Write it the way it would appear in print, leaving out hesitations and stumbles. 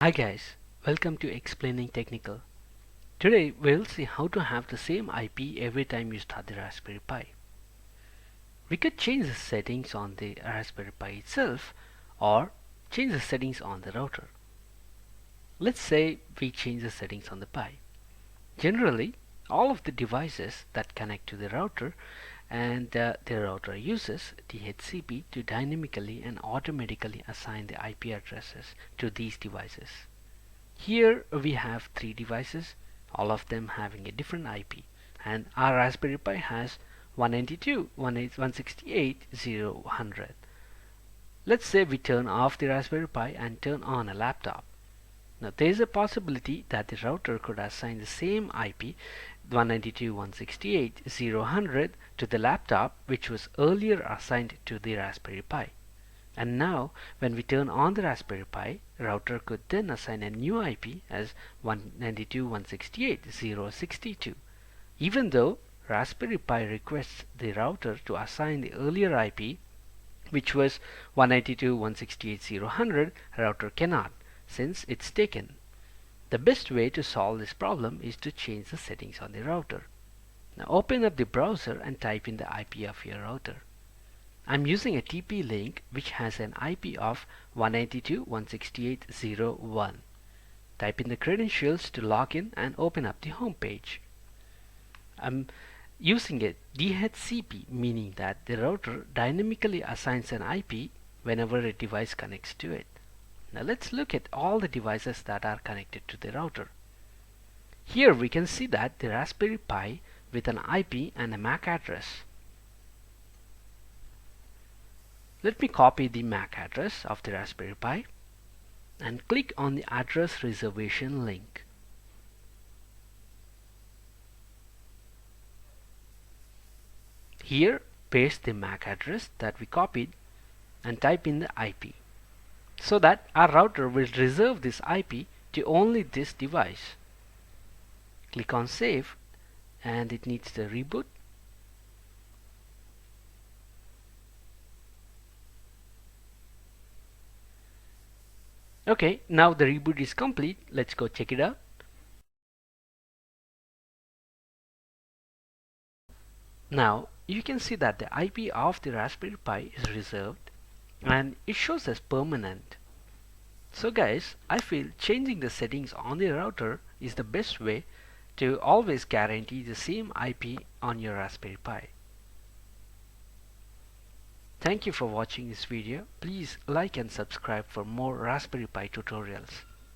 Hi guys, welcome to Explaining Technical. Today we'll see how to have the same IP every time you start the Raspberry Pi. We could change the settings on the Raspberry Pi itself or change the settings on the router. Let's say we change the settings on the Pi. Generally, all of the devices that connect to the router and the router uses DHCP to dynamically and automatically assign the IP addresses to these devices. Here we have three devices, all of them having a different IP, and our Raspberry Pi has 192.168.0.100. Let's say we turn off the Raspberry Pi and turn on a laptop. Now there is a possibility that the router could assign the same IP 192.168.0.100 to the laptop which was earlier assigned to the Raspberry Pi. And now when we turn on the Raspberry Pi, router could then assign a new IP as 192.168.0.62. Even though Raspberry Pi requests the router to assign the earlier IP, which was 192.168.0.100, router cannot, since it's taken. The best way to solve this problem is to change the settings on the router. Now open up the browser and type in the IP of your router. I'm using a TP-Link which has an IP of 192.168.0.1. Type in the credentials to log in and open up the home page. I'm using a DHCP, meaning that the router dynamically assigns an IP whenever a device connects to it. Now let's look at all the devices that are connected to the router. Here we can see that the Raspberry Pi with an IP and a MAC address. Let me copy the MAC address of the Raspberry Pi and click on the address reservation link. Here paste the MAC address that we copied and type in the IP so that our router will reserve this IP to only this device. Click on save and it needs the reboot. Okay, now the reboot is complete. Let's go check it out. Now you can see that the IP of the Raspberry Pi is reserved and it shows as permanent. So guys, I feel changing the settings on the router is the best way to always guarantee the same IP on your Raspberry Pi. Thank you for watching this video. Please like and subscribe for more Raspberry Pi tutorials.